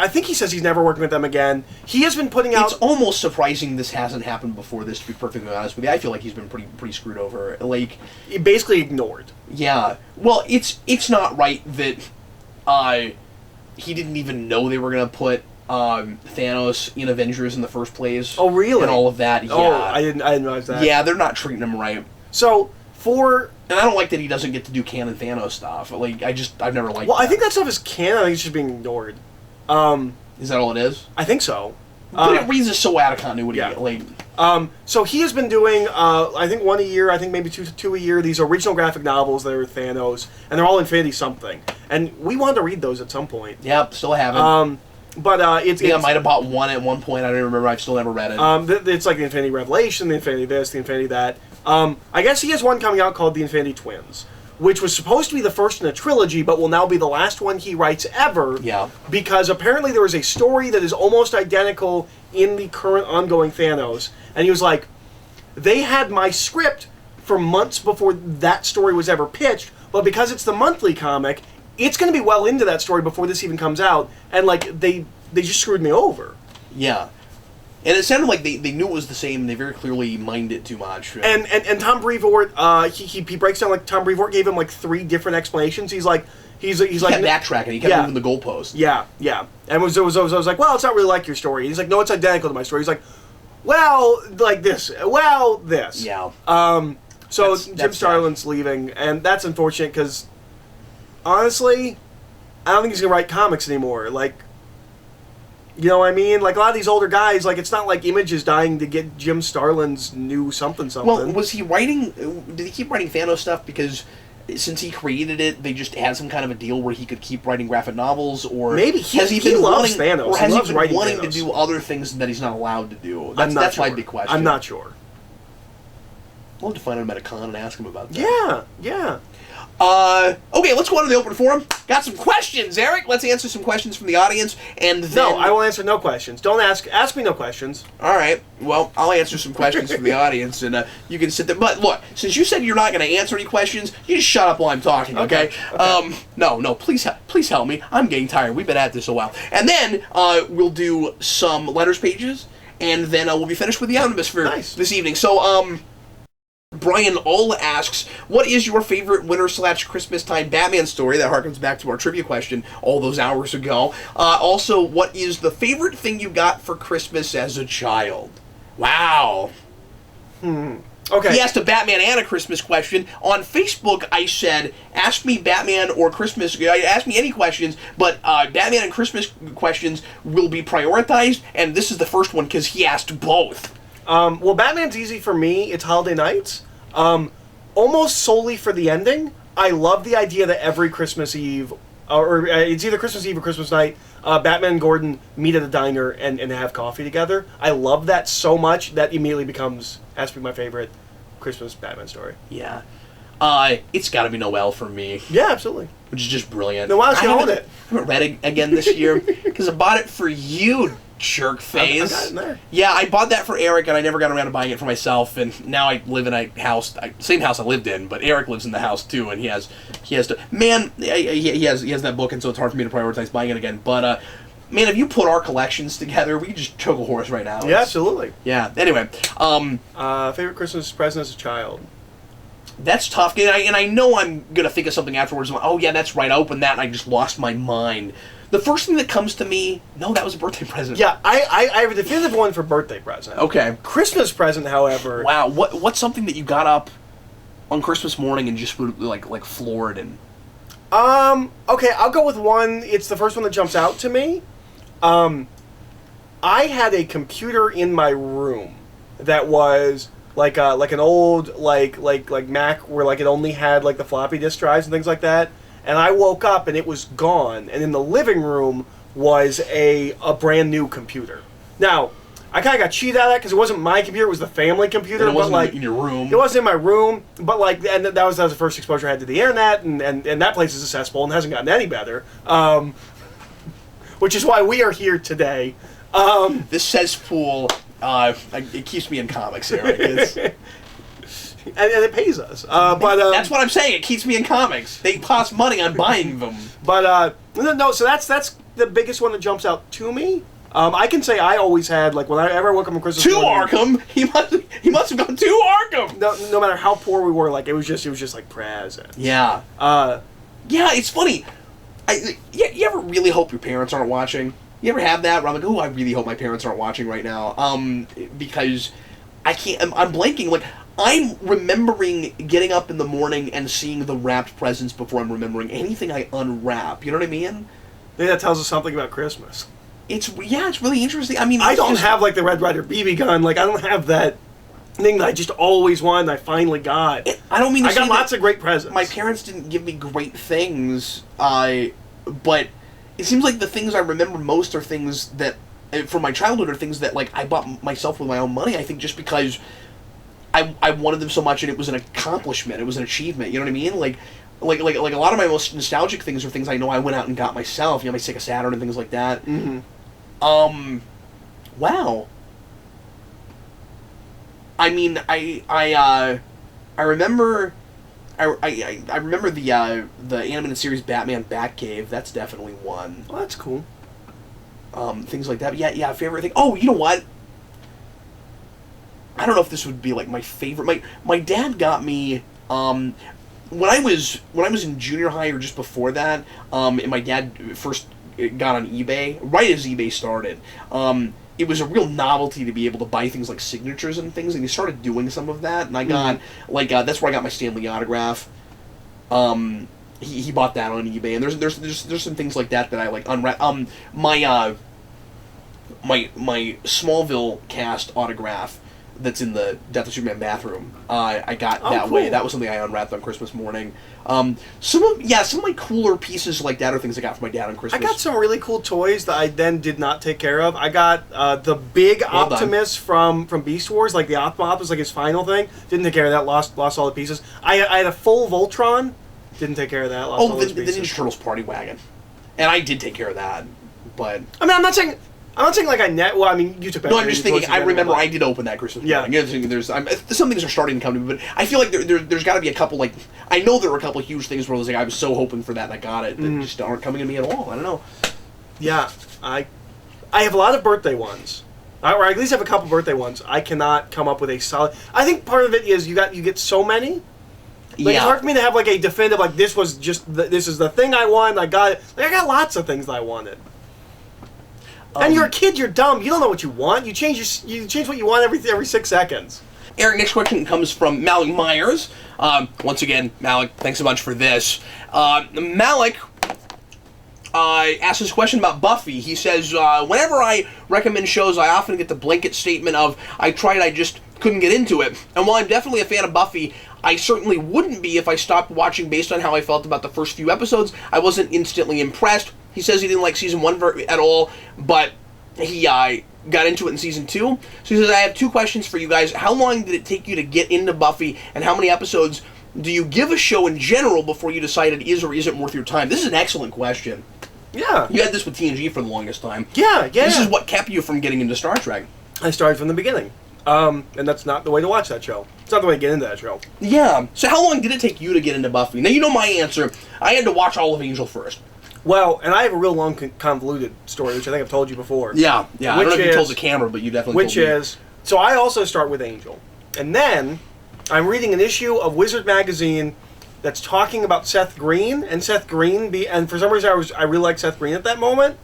think he says he's never working with them again. He has been putting out. It's almost surprising this hasn't happened before this. To be perfectly honest with you, I feel like he's been pretty screwed over. Like, basically ignored. Yeah. Well, it's not right that he didn't even know they were gonna put Thanos in Avengers in the first place. Oh, really? And all of that. Yeah. Oh, I didn't realize that. Yeah, they're not treating him right. So and I don't like that he doesn't get to do canon Thanos stuff. Like, I've never liked that. I think that stuff is canon. I think it's just being ignored. Is that all it is? I think so. But it reads is so out of continuity. Yeah. Like, so he has been doing, I think one a year, I think maybe two a year, these original graphic novels that are Thanos, and they're all Infinity something. And we wanted to read those at some point. Yep, still haven't. But I might have bought one at one point. I don't remember. I've still never read it. It's like the Infinity Revelation, the Infinity this, the Infinity that. I guess he has one coming out called the Infinity Twins, which was supposed to be the first in a trilogy, but will now be the last one he writes ever. Yeah. Because apparently there was a story that is almost identical in the current ongoing Thanos, and he was like, they had my script for months before that story was ever pitched, but because it's the monthly comic, it's going to be well into that story before this even comes out, and like they just screwed me over. Yeah. And it sounded like they knew it was the same, and they very clearly mined it too much. And Tom Brevoort, he breaks down, like, Tom Brevoort gave him, like, 3 different explanations. He's like... He kept backtracking. He kept moving the goalpost. Yeah. And I was like, well, it's not really like your story. He's like, no, it's identical to my story. He's like, well, like this. Well, this. Yeah. So Jim Starlin's leaving, and that's unfortunate, because, honestly, I don't think he's going to write comics anymore. Like... You know what I mean? Like, a lot of these older guys, like, it's not like Image is dying to get Jim Starlin's new something. Well, was he writing... Did he keep writing Thanos stuff because since he created it, they just had some kind of a deal where he could keep writing graphic novels? Or maybe he loves Thanos. Or has he been wanting Thanos. to do other things that he's not allowed to do? That's my big question. I'm not sure. We'll have to find him at a con and ask him about that. Yeah. Okay, let's go on to the open forum. Got some questions, Eric. Let's answer some questions from the audience, and then... No, I will answer no questions. Don't ask me no questions. All right. Well, I'll answer some questions from the audience, and you can sit there. But look, since you said you're not going to answer any questions, you just shut up while I'm talking, okay? No, please help me. I'm getting tired. We've been at this a while. And then we'll do some letters pages, and then we'll be finished with the Omnisphere this evening. So, Brian All asks, what is your favorite winter/Christmas time Batman story? That harkens back to our trivia question all those hours ago. Also, what is the favorite thing you got for Christmas as a child? Wow. Okay. He asked a Batman and a Christmas question. On Facebook, I said, ask me Batman or Christmas, ask me any questions, but Batman and Christmas questions will be prioritized, and this is the first one because he asked both. Well, Batman's easy for me. It's Holiday Nights. Almost solely for the ending. I love the idea that every Christmas Eve, or it's either Christmas Eve or Christmas night, Batman and Gordon meet at a diner and have coffee together. I love that so much that immediately has to be my favorite Christmas Batman story. Yeah. It's got to be Noel for me. Yeah, absolutely. Which is just brilliant. Noel's going to own it. I haven't read it again this year because I bought it for you, jerk face. I got it in there. Yeah, I bought that for Eric, and I never got around to buying it for myself. And now I live in a house, same house I lived in, but Eric lives in the house too, and he has to. Man, he has that book, and so it's hard for me to prioritize buying it again. But man, if you put our collections together, we could just choke a horse right now. Yeah, absolutely. Yeah. Anyway, favorite Christmas present as a child. That's tough, and I know I'm gonna think of something afterwards. Oh yeah, that's right. I opened that, and I just lost my mind. The first thing that comes to me, no, that was a birthday present. Yeah, I have a definitive one for birthday present. Okay. Christmas present, however. Wow, what's something that you got up on Christmas morning and just like floored and? Okay, I'll go with one. It's the first one that jumps out to me. I had a computer in my room that was like an old like Mac where like it only had like the floppy disk drives and things like that. And I woke up and it was gone. And in the living room was a brand new computer. Now, I kind of got cheated out of that because it wasn't my computer; it was the family computer. And it wasn't like in your room. It wasn't in my room, but like, and that was the first exposure I had to the internet, and that place is a cesspool and hasn't gotten any better. Which is why we are here today. This cesspool It keeps me in comics, Eric. And it pays us. But that's what I'm saying. It keeps me in comics. They cost money on buying them. But no. So that's the biggest one that jumps out to me. I can say I always had, like, whenever I woke up on Christmas morning, Arkham. He must have gone to Arkham. No matter how poor we were, like it was just like presents. Yeah. Yeah. It's funny. You ever really hope your parents aren't watching? You ever have that? Where I'm like, oh, I really hope my parents aren't watching right now. Because I can't. I'm blanking. Like, I'm remembering getting up in the morning and seeing the wrapped presents before I'm remembering anything I unwrap. You know what I mean? I think that tells us something about Christmas. It's really interesting. I mean, I don't have like the Red Ryder BB gun. Like, I don't have that thing that I just always wanted and I finally got. I don't mean to I got lots of great presents. My parents didn't give me great things, but it seems like the things I remember most are things that, from my childhood, are things that, like, I bought myself with my own money, I think, just because I wanted them so much and it was an accomplishment. It was an achievement. You know what I mean? Like a lot of my most nostalgic things are things I know I went out and got myself. You know, my Sega Saturn and things like that. Mm-hmm. Wow. I mean, I remember, I remember the animated series Batman Batcave. That's definitely one. Well, that's cool. Things like that. But yeah. Favorite thing. Oh, you know what? I don't know if this would be like my favorite. My dad got me when I was in junior high or just before that. And my dad first got on eBay right as eBay started. It was a real novelty to be able to buy things like signatures and things, and he started doing some of that. And I got that's where I got my Stan Lee autograph. He bought that on eBay, and there's some things like that I like unwrap. My Smallville cast autograph that's in the Death of Superman bathroom. I got that cool. way. That was something I unwrapped on Christmas morning. Some of my cooler pieces like that are things I got from my dad on Christmas. I got some really cool toys that I then did not take care of. I got the big Optimus from Beast Wars, like the Optimus was like his final thing. Didn't take care of that. Lost all the pieces. I had a full Voltron. Didn't take care of that. Lost all those pieces. The Ninja Turtles party wagon, and I did take care of that. But I mean, I'm not saying like well, I mean, you took that. No, I'm just thinking. I remember I did open that Christmas morning. Yeah. Some things are starting to come to me, but I feel like there's got to be a couple. Like, I know there were a couple huge things where I was like, I was so hoping for that, and I got it. That just aren't coming to me at all. I don't know. Yeah, I have a lot of birthday ones, or I at least have a couple birthday ones. I cannot come up with a solid. I think part of it is you get so many. Like, it's hard for me to have like a definitive, like, this was just this is the thing I wanted. I got it. Like, I got lots of things that I wanted. And you're a kid, you're dumb. You don't know what you want. You change what you want every 6 seconds. Eric, next question comes from Malik Myers. Once again, Malik, thanks a bunch for this. Malik asks us a question about Buffy. He says, whenever I recommend shows, I often get the blanket statement of, I tried, I just couldn't get into it. And while I'm definitely a fan of Buffy, I certainly wouldn't be if I stopped watching based on how I felt about the first few episodes. I wasn't instantly impressed. He says he didn't like season 1 at all, but he got into it in season 2. So he says, I have 2 questions for you guys. How long did it take you to get into Buffy, and how many episodes do you give a show in general before you decide it is or isn't worth your time? This is an excellent question. Yeah. You had this with TNG for the longest time. Yeah. This is what kept you from getting into Star Trek. I started from the beginning. And that's not the way to watch that show. It's not the way to get into that show. Yeah. So how long did it take you to get into Buffy? Now, you know my answer. I had to watch all of Angel first. Well, and I have a real long, convoluted story, which I think I've told you before. Yeah. I don't know if you told the camera, but you definitely told me. So I also start with Angel. And then I'm reading an issue of Wizard Magazine that's talking about Seth Green, and Seth Green, and for some reason I really liked Seth Green at that moment.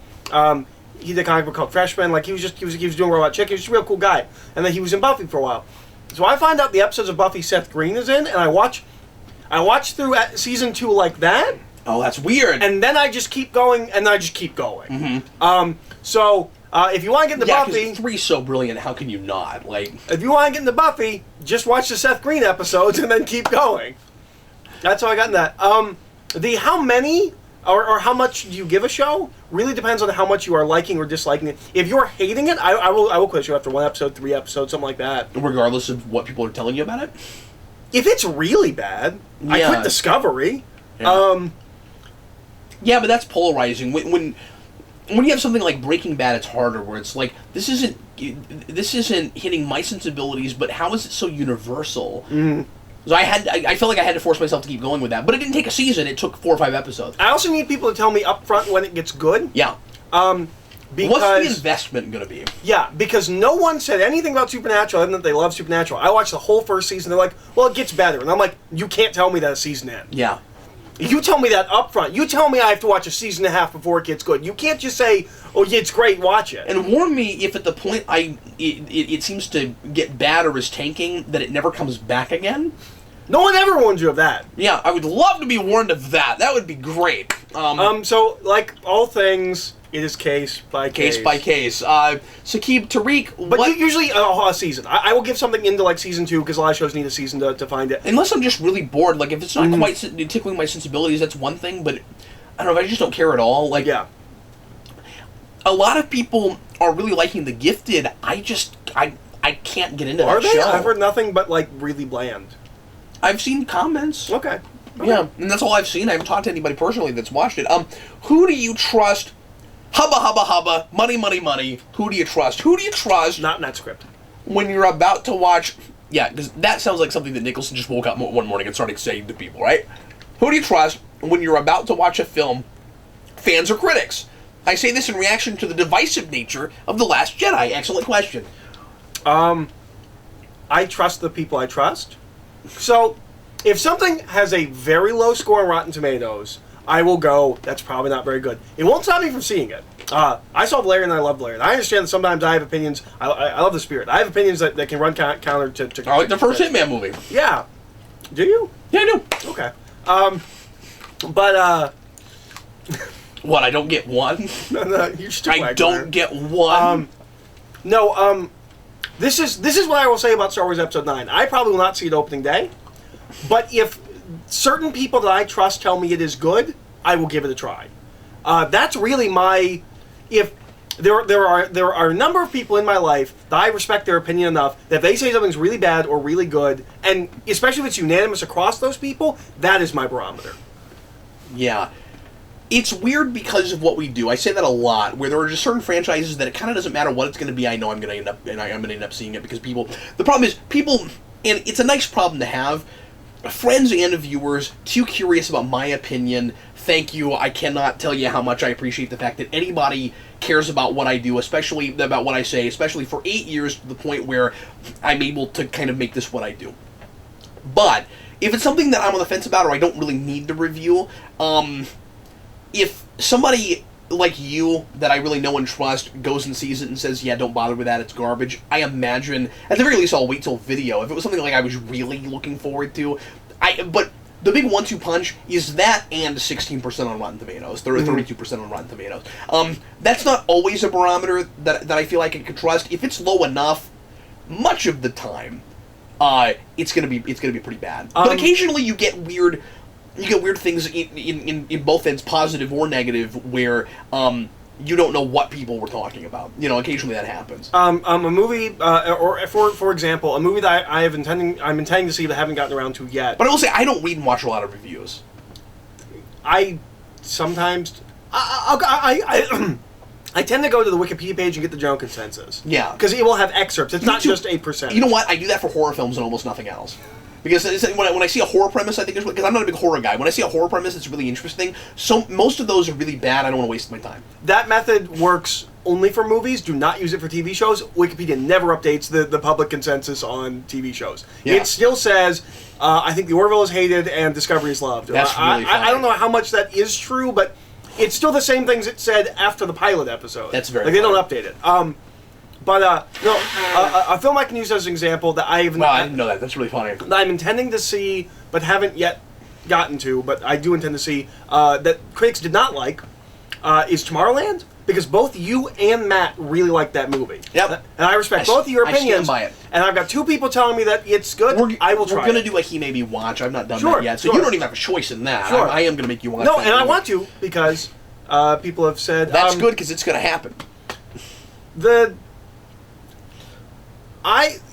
He did a comic book called Freshman. Like, he was doing Robot Chick. He was just a real cool guy. And then he was in Buffy for a while. So I find out the episodes of Buffy Seth Green is in, and I watch through season 2 like that. Oh, that's weird. And then I just keep going, and then I just keep going. Mm-hmm. So if you want to get into Buffy, because 3's so brilliant. How can you not? Like, if you want to get into Buffy, just watch the Seth Green episodes and then keep going. That's how I got in that. The how many or how much do you give a show really depends on how much you are liking or disliking it. If you're hating it, I will quit you after 1 episode, 3 episodes, something like that. Regardless of what people are telling you about it? If it's really bad, I quit Discovery. Yeah. Yeah, but that's polarizing. When when you have something like Breaking Bad, it's harder. Where it's like this isn't hitting my sensibilities, but how is it so universal? So I felt like I had to force myself to keep going with that, but it didn't take a season. It took 4 or 5 episodes. I also need people to tell me up front when it gets good. Yeah. Because, what's the investment going to be? Yeah, because no one said anything about Supernatural other than that they love Supernatural. I watched the whole first season. They're like, well, it gets better. And I'm like, you can't tell me that a season ends. Yeah. You tell me that up front. You tell me I have to watch a season and a half before it gets good. You can't just say, oh, yeah, it's great, watch it. And warn me if at the point it seems to get bad or is tanking, that it never comes back again. No one ever warned you of that. Yeah, I would love to be warned of that. That would be great. So, like all things, it is case by case. Case by case. Saqib, Tariq, but usually a season. I will give something into like season 2 because a lot of shows need a season to find it. Unless I'm just really bored. Like if it's not quite tickling my sensibilities, that's one thing. But I don't know if I just don't care at all. Like a lot of people are really liking The Gifted. I can't get into that show. I've heard nothing but like really bland. I've seen comments. Okay. Yeah, and that's all I've seen. I haven't talked to anybody personally that's watched it. Who do you trust? Hubba, hubba, hubba. Money, money, money. Who do you trust? Who do you trust? Not in that script. When you're about to watch... Yeah, because that sounds like something that Nicholson just woke up one morning and started saying to people, right? Who do you trust when you're about to watch a film, fans or critics? I say this in reaction to the divisive nature of The Last Jedi. Excellent question. I trust the people I trust. So, if something has a very low score on Rotten Tomatoes, I will go, that's probably not very good. It won't stop me from seeing it. I saw Valerian and I love Valerian. I understand that sometimes I have opinions. I love the spirit. I have opinions that can run counter to I like the first Hitman movie. Yeah. Do you? Yeah, I do. Okay. But, What, I don't get one? No, you're stupid. I don't get one? This is what I will say about Star Wars Episode 9. I probably will not see it opening day, but if certain people that I trust tell me it is good, I will give it a try. That's really my... If there are a number of people in my life that I respect their opinion enough that if they say something's really bad or really good, and especially if it's unanimous across those people, that is my barometer. Yeah. It's weird because of what we do. I say that a lot, where there are just certain franchises that it kind of doesn't matter what it's going to be. I know I'm going to end up seeing it because people. The problem is people, and it's a nice problem to have. Friends and viewers too curious about my opinion. Thank you. I cannot tell you how much I appreciate the fact that anybody cares about what I do, especially about what I say, especially for 8 years to the point where I'm able to kind of make this what I do. But if it's something that I'm on the fence about or I don't really need to review, if somebody like you that I really know and trust goes and sees it and says, yeah, don't bother with that, it's garbage, I imagine, at the very least, I'll wait till video. If it was something like I was really looking forward to, but the big 1-2 punch is that and 16% on Rotten Tomatoes, 32% on Rotten Tomatoes. That's not always a barometer that I feel like I could trust. If it's low enough, much of the time, it's gonna be pretty bad. But occasionally you get weird things in both ends, positive or negative, where you don't know what people were talking about. You know, occasionally that happens. A movie, or for example, a movie that I'm intending to see but haven't gotten around to yet. But I will say I don't read and watch a lot of reviews. I sometimes I tend to go to the Wikipedia page and get the general consensus. Yeah, because it will have excerpts. It's not just a percentage. You know what? I do that for horror films and almost nothing else. Because when I see a horror premise, I think because I'm not a big horror guy. When I see a horror premise, it's really interesting. So most of those are really bad. I don't want to waste my time. That method works only for movies. Do not use it for TV shows. Wikipedia never updates the public consensus on TV shows. Yeah. It still says, I think The Orville is hated and Discovery is loved. That's really funny. I don't know how much that is true, but it's still the same things it said after the pilot episode. That's very funny. They don't update it. But a film I can use as an example that I didn't know that. That's really funny. That I'm intending to see, but haven't yet gotten to, but I do intend to see, that critics did not like, is Tomorrowland, because both you and Matt really like that movie. Yep. And I respect both of your opinions. I stand by it. And I've got 2 people telling me that it's good. I will try. We're going to do a He Maybe Watch. I've not done that yet, so you don't even have a choice in that. Sure. I am going to make you watch No, that and I want to, because people have said... That's good, because it's going to happen.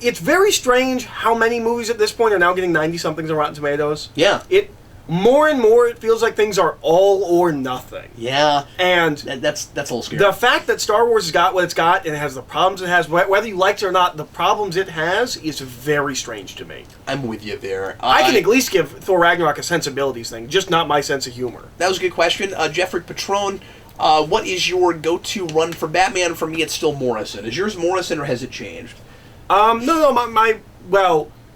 It's very strange how many movies at this point are now getting 90-somethings on Rotten Tomatoes. Yeah. more and more it feels like things are all or nothing. Yeah. And that's a little scary. The fact that Star Wars has got what it's got and it has the problems it has, whether you like it or not, the problems it has is very strange to me. I'm with you there. I can at least give Thor Ragnarok a sensibilities thing, just not my sense of humor. That was a good question. Jeffrey Patron, what is your go-to run for Batman? For me, it's still Morrison. Is yours Morrison or has it changed? No, my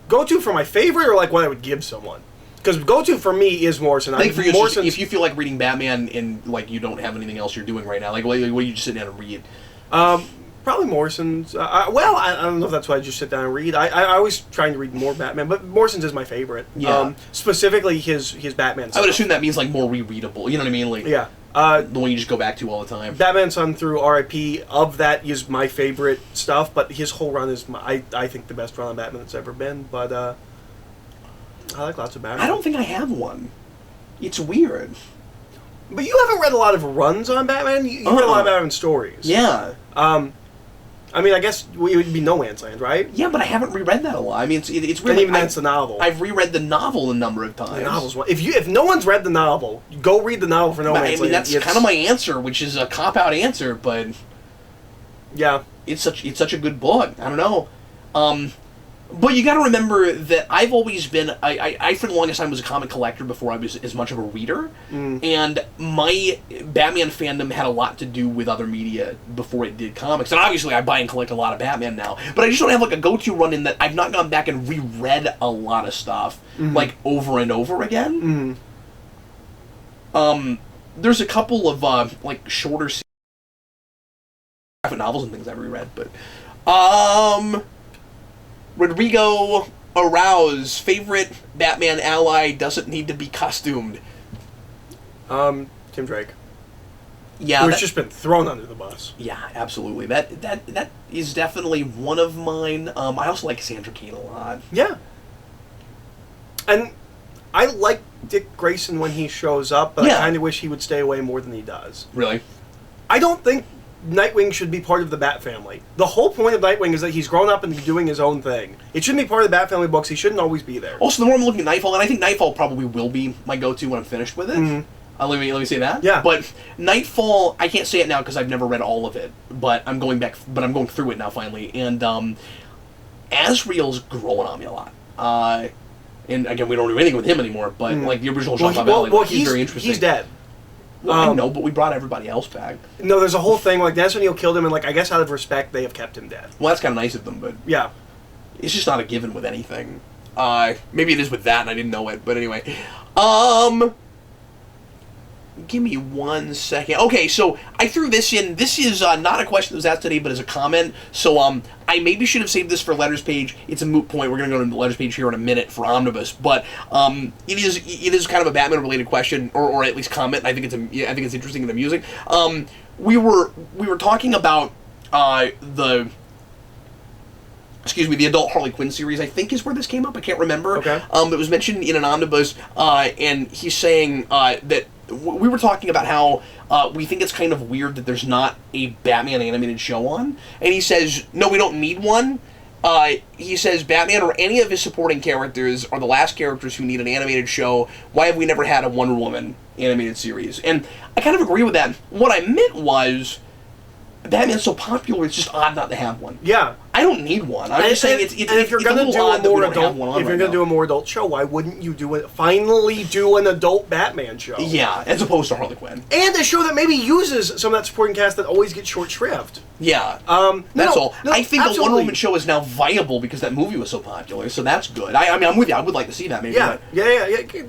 go-to for my favorite or like what I would give someone. Because go-to for me is Morrison. I think for you, just, if you feel like reading Batman and like you don't have anything else you're doing right now, like what you just sit down and read? Probably Morrison's. I don't know if that's why I just sit down and read. I always trying to read more Batman, but Morrison's is my favorite. Yeah. Specifically his Batman stuff. I would assume that means like more rereadable. You know what I mean? Like yeah. The one you just go back to all the time. Batman Son through R.I.P. of that is my favorite stuff, but his whole run is I think the best run on Batman that's ever been. But I like lots of Batman. I don't think I have one. It's weird. But you haven't read a lot of runs on Batman. You read a lot of Batman stories. Yeah. I mean, I guess it would be No Man's Land, right? Yeah, but I haven't reread that a lot. I mean, it's weird. And even that's the novel. I've reread the novel a number of times. The novel's one. If no one's read the novel, go read the novel for No Man's Land. That's kind of my answer, which is a cop-out answer, but yeah, it's such a good book. I don't know. But you got to remember that I've always been I for the longest time was a comic collector before I was as much of a reader, and my Batman fandom had a lot to do with other media before it did comics. And obviously, I buy and collect a lot of Batman now, but I just don't have like a go-to run in that I've not gone back and reread a lot of stuff like over and over again. There's a couple of like shorter graphic novels and things I've reread, but Rodrigo Arouse, favorite Batman ally doesn't need to be costumed. Tim Drake. Yeah, who's just been thrown under the bus. Yeah, absolutely. That is definitely one of mine. I also like Sandra Kane a lot. Yeah. And I like Dick Grayson when he shows up, but I kind of wish he would stay away more than he does. Really? I don't think Nightwing should be part of the Bat family. The whole point of Nightwing is that he's grown up and doing his own thing. It shouldn't be part of the Bat family books. He shouldn't always be there. Also, the more I'm looking at Nightfall, and I think Nightfall probably will be my go-to when I'm finished with it. Let me say that. Yeah. But Nightfall, I can't say it now because I've never read all of it. But I'm going through it now finally, and Azrael's growing on me a lot. And again, we don't do anything with him anymore. But like the original Jean Valley, he's very interesting. He's dead. Well, I know, but we brought everybody else back. No, there's a whole thing, like, Dennis O'Neil killed him, and, like, I guess out of respect, they have kept him dead. Well, that's kind of nice of them, but... Yeah. It's just not a given with anything. Maybe it is with that, and I didn't know it, but anyway. Give me 1 second. Okay, so I threw this in. This is not a question that was asked today, but as a comment. So I maybe should have saved this for Letters page. It's a moot point. We're going to go to the Letters page here in a minute for Omnibus, but it is kind of a Batman related question, or at least comment. I think it's interesting and amusing. We were talking about the adult Harley Quinn series, I think is where this came up. I can't remember. Okay. It was mentioned in an omnibus, and he's saying that we were talking about how we think it's kind of weird that there's not a Batman animated show on, and he says, no, we don't need one. He says Batman or any of his supporting characters are the last characters who need an animated show. Why have we never had a Wonder Woman animated series? And I kind of agree with that. What I meant was, Batman's so popular, it's just odd not to have one. Yeah. I don't need one. I'm just saying if you're going to do a more adult show, why wouldn't you finally do an adult Batman show? Yeah, as opposed to Harley Quinn. And a show that maybe uses some of that supporting cast that always gets short shrift. Yeah. That's all. I think the Wonder Woman show is now viable because that movie was so popular, so that's good. I mean, I'm with you. I would like to see that maybe. Yeah.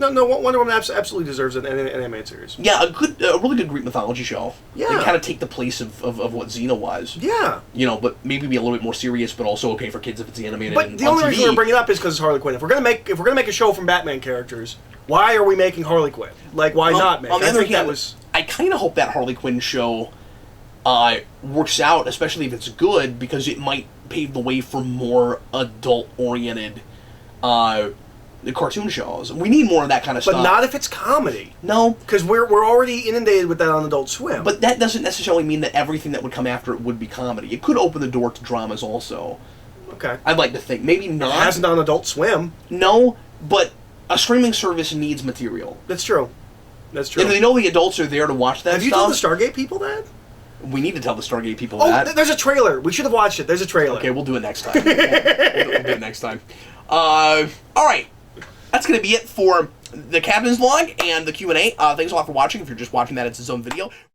No, Wonder Woman absolutely deserves an animated series. Yeah, a really good Greek mythology show. Yeah. And kind of take the place of what Xena was. Yeah. But maybe be a little bit more serious, but also okay for kids if it's animated. But the only reason we're bringing it up is because it's Harley Quinn. If we're gonna make a show from Batman characters, why are we making Harley Quinn? Like, why not make? On the other hand, I kind of hope that Harley Quinn show works out, especially if it's good, because it might pave the way for more adult-oriented cartoon shows. We need more of that kind of stuff. But not if it's comedy. No. Because we're already inundated with that on Adult Swim. But that doesn't necessarily mean that everything that would come after it would be comedy. It could open the door to dramas also. Okay. I'd like to think. Maybe not. It hasn't on Adult Swim. No, but A streaming service needs material. That's true. That's true. And they know the adults are there to watch that Have you told the Stargate people that? We need to tell the Stargate people that. Oh, there's a trailer. We should have watched it. There's a trailer. Okay, we'll do it next time. We'll do it next time. All right. That's going to be it for the Captain's Log and the Q&A. Thanks a lot for watching. If you're just watching that, it's its own video.